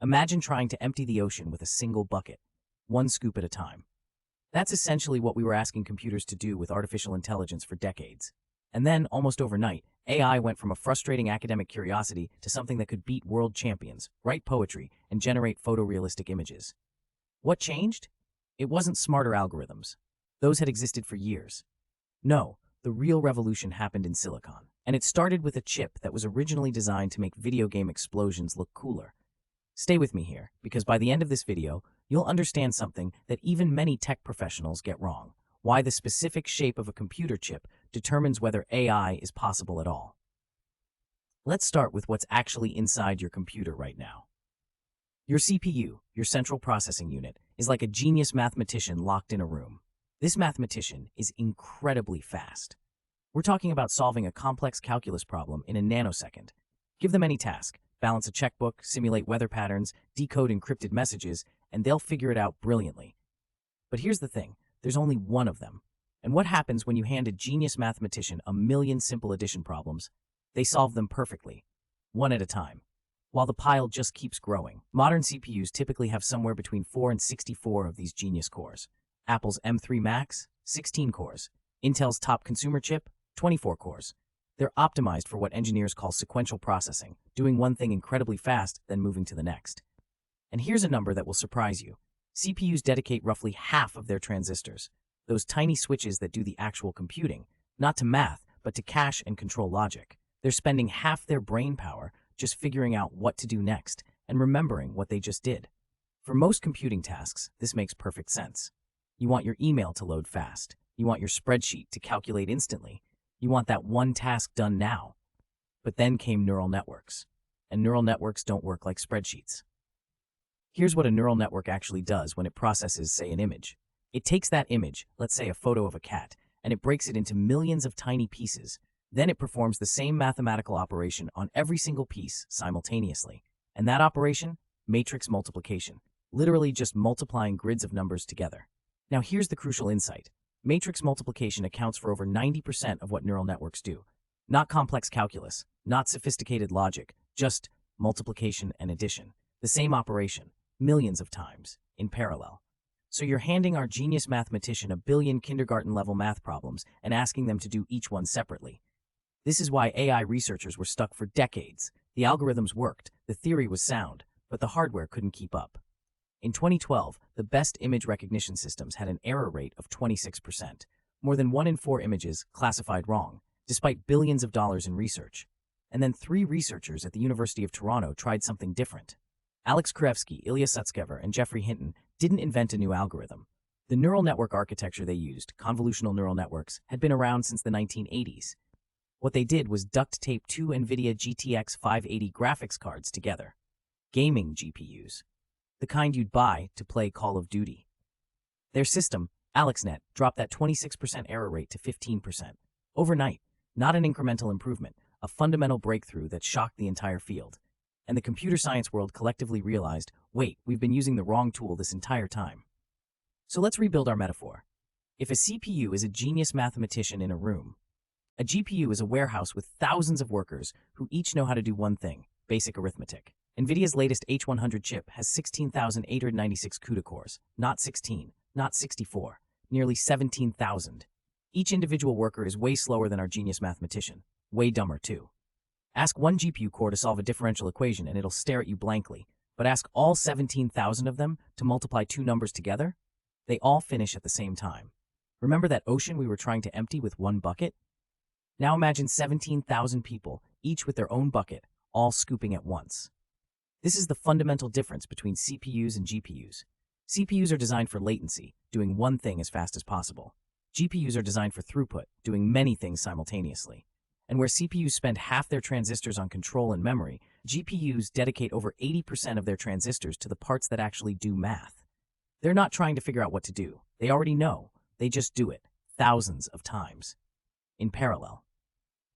Imagine trying to empty the ocean with a single bucket, one scoop at a time. That's essentially what we were asking computers to do with artificial intelligence for decades. And then, almost overnight, AI went from a frustrating academic curiosity to something that could beat world champions, write poetry, and generate photorealistic images. What changed? It wasn't smarter algorithms. Those had existed for years. No, the real revolution happened in silicon. And it started with a chip that was originally designed to make video game explosions look cooler. Stay with me here, because by the end of this video, you'll understand something that even many tech professionals get wrong: why the specific shape of a computer chip determines whether AI is possible at all. Let's start with what's actually inside your computer right now. Your CPU, your central processing unit, is like a genius mathematician locked in a room. This mathematician is incredibly fast. We're talking about solving a complex calculus problem in a nanosecond. Give them any task: balance a checkbook, simulate weather patterns, decode encrypted messages, and they'll figure it out brilliantly. But here's the thing, there's only one of them. And what happens when you hand a genius mathematician a million simple addition problems? They solve them perfectly, one at a time, while the pile just keeps growing. Modern CPUs typically have somewhere between 4 and 64 of these genius cores. Apple's M3 Max, 16 cores. Intel's top consumer chip, 24 cores. They're optimized for what engineers call sequential processing, doing one thing incredibly fast, then moving to the next. And here's a number that will surprise you. CPUs dedicate roughly half of their transistors, those tiny switches that do the actual computing, not to math, but to cache and control logic. They're spending half their brain power just figuring out what to do next and remembering what they just did. For most computing tasks, this makes perfect sense. You want your email to load fast. You want your spreadsheet to calculate instantly. You want that one task done now. But then came neural networks. And neural networks don't work like spreadsheets. Here's what a neural network actually does when it processes, say, an image. It takes that image, let's say a photo of a cat, and it breaks it into millions of tiny pieces. Then it performs the same mathematical operation on every single piece simultaneously. And that operation? Matrix multiplication. Literally just multiplying grids of numbers together. Now here's the crucial insight. Matrix multiplication accounts for over 90% of what neural networks do. Not complex calculus, not sophisticated logic, just multiplication and addition. The same operation, millions of times, in parallel. So you're handing our genius mathematician a billion kindergarten-level math problems and asking them to do each one separately. This is why AI researchers were stuck for decades. The algorithms worked, the theory was sound, but the hardware couldn't keep up. In 2012, the best image recognition systems had an error rate of 26%, more than 1 in 4 images classified wrong, despite billions of dollars in research. And then 3 researchers at the University of Toronto tried something different. Alex Krevsky, Ilya Sutskever, and Jeffrey Hinton didn't invent a new algorithm. The neural network architecture they used, convolutional neural networks, had been around since the 1980s. What they did was duct tape 2 NVIDIA GTX 580 graphics cards together. Gaming GPUs. The kind you'd buy to play Call of Duty. Their system, AlexNet, dropped that 26% error rate to 15%. Overnight, not an incremental improvement, a fundamental breakthrough that shocked the entire field. And the computer science world collectively realized, wait, we've been using the wrong tool this entire time. So let's rebuild our metaphor. If a CPU is a genius mathematician in a room, a GPU is a warehouse with thousands of workers who each know how to do one thing: basic arithmetic. NVIDIA's latest H100 chip has 16,896 CUDA cores, not 16, not 64, nearly 17,000. Each individual worker is way slower than our genius mathematician, way dumber too. Ask one GPU core to solve a differential equation and it'll stare at you blankly, but ask all 17,000 of them to multiply 2 numbers together? They all finish at the same time. Remember that ocean we were trying to empty with one bucket? Now imagine 17,000 people, each with their own bucket, all scooping at once. This is the fundamental difference between CPUs and GPUs. CPUs are designed for latency, doing one thing as fast as possible. GPUs are designed for throughput, doing many things simultaneously. And where CPUs spend half their transistors on control and memory, GPUs dedicate over 80% of their transistors to the parts that actually do math. They're not trying to figure out what to do. They already know. They just do it, thousands of times, in parallel.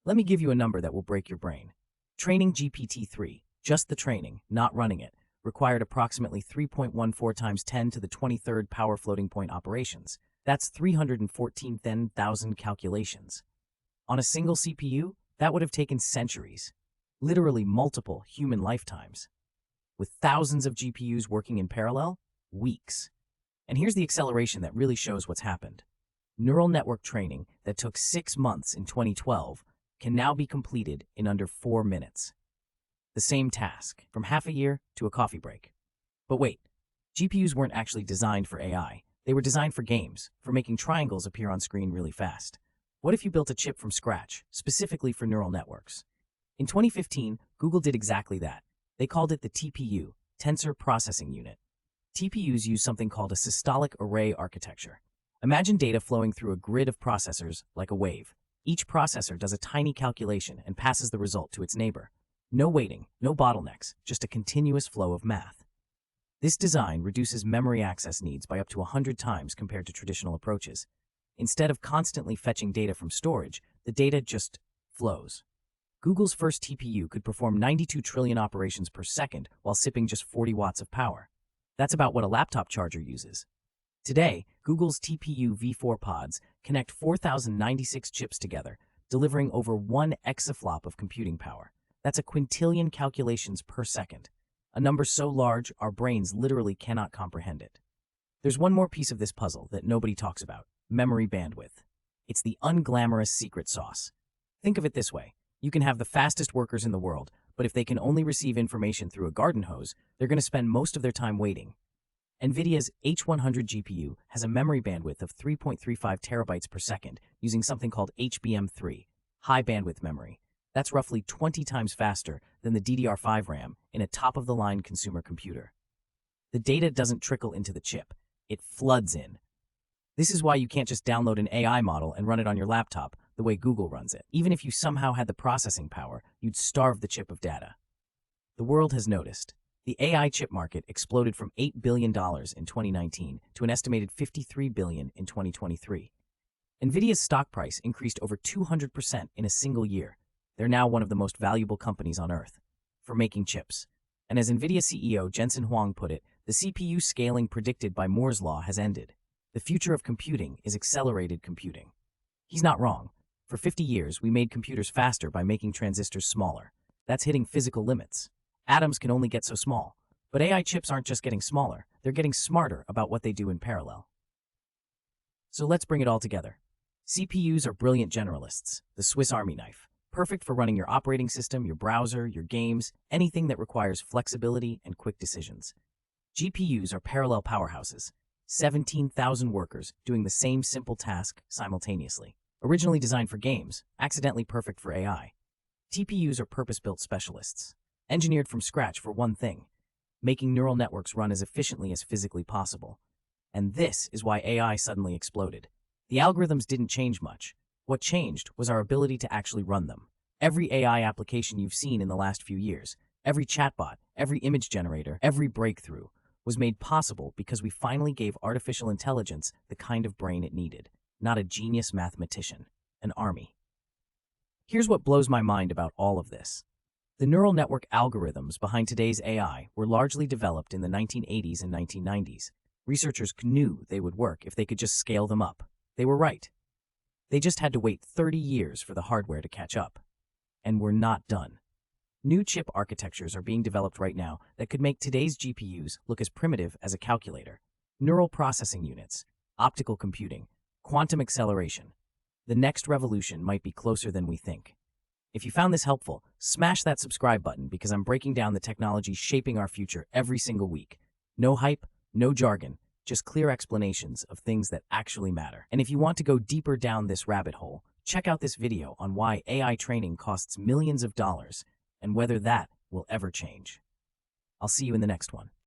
Let me give you a number that will break your brain. Training GPT-3, just the training, not running it, required approximately 3.14 times 10 to the 23rd power floating point operations. That's 314,000 calculations. On a single CPU, that would have taken centuries, literally multiple human lifetimes. with thousands of GPUs working in parallel? Weeks. And here's the acceleration that really shows what's happened. Neural network training that took 6 months in 2012 can now be completed in under 4 minutes. The same task, from half a year to a coffee break. But wait, GPUs weren't actually designed for AI. They were designed for games, for making triangles appear on screen really fast. What if you built a chip from scratch, specifically for neural networks? In 2015, Google did exactly that. They called it the TPU, Tensor Processing Unit. TPUs use something called a systolic array architecture. Imagine data flowing through a grid of processors like a wave. Each processor does a tiny calculation and passes the result to its neighbor. No waiting, no bottlenecks, just a continuous flow of math. This design reduces memory access needs by up to 100 times compared to traditional approaches. Instead of constantly fetching data from storage, the data just flows. Google's first TPU could perform 92 trillion operations per second while sipping just 40 watts of power. That's about what a laptop charger uses. Today, Google's TPU V4 pods connect 4,096 chips together, delivering over 1 exaflop of computing power. That's a quintillion calculations per second, a number so large our brains literally cannot comprehend it. There's one more piece of this puzzle that nobody talks about: memory bandwidth. It's the unglamorous secret sauce. Think of it this way. You can have the fastest workers in the world, but if they can only receive information through a garden hose, they're going to spend most of their time waiting. NVIDIA's H100 GPU has a memory bandwidth of 3.35 terabytes per second using something called HBM3, high bandwidth memory. That's roughly 20 times faster than the DDR5 RAM in a top-of-the-line consumer computer. The data doesn't trickle into the chip. It floods in. This is why you can't just download an AI model and run it on your laptop the way Google runs it. Even if you somehow had the processing power, you'd starve the chip of data. The world has noticed. The AI chip market exploded from $8 billion in 2019 to an estimated $53 billion in 2023. NVIDIA's stock price increased over 200% in a single year. They're now one of the most valuable companies on Earth for making chips. And as NVIDIA CEO Jensen Huang put it, the CPU scaling predicted by Moore's law has ended. The future of computing is accelerated computing. He's not wrong. For 50 years, we made computers faster by making transistors smaller. That's hitting physical limits. Atoms can only get so small. But AI chips aren't just getting smaller, they're getting smarter about what they do in parallel. So let's bring it all together. CPUs are brilliant generalists, the Swiss Army knife, perfect for running your operating system, your browser, your games, anything that requires flexibility and quick decisions. GPUs are parallel powerhouses, 17,000 workers doing the same simple task simultaneously. Originally designed for games, accidentally perfect for AI. TPUs are purpose-built specialists, engineered from scratch for one thing: making neural networks run as efficiently as physically possible. And this is why AI suddenly exploded. The algorithms didn't change much. What changed was our ability to actually run them. Every AI application you've seen in the last few years, every chatbot, every image generator, every breakthrough, was made possible because we finally gave artificial intelligence the kind of brain it needed. Not a genius mathematician, an army. Here's what blows my mind about all of this. The neural network algorithms behind today's AI were largely developed in the 1980s and 1990s. Researchers knew they would work if they could just scale them up. They were right. They just had to wait 30 years for the hardware to catch up. And we're not done. New chip architectures are being developed right now that could make today's GPUs look as primitive as a calculator. Neural processing units, optical computing, quantum acceleration. The next revolution might be closer than we think. If you found this helpful, smash that subscribe button because I'm breaking down the technology shaping our future every single week. No hype, no jargon, just clear explanations of things that actually matter. And if you want to go deeper down this rabbit hole, check out this video on why AI training costs millions of dollars and whether that will ever change. I'll see you in the next one.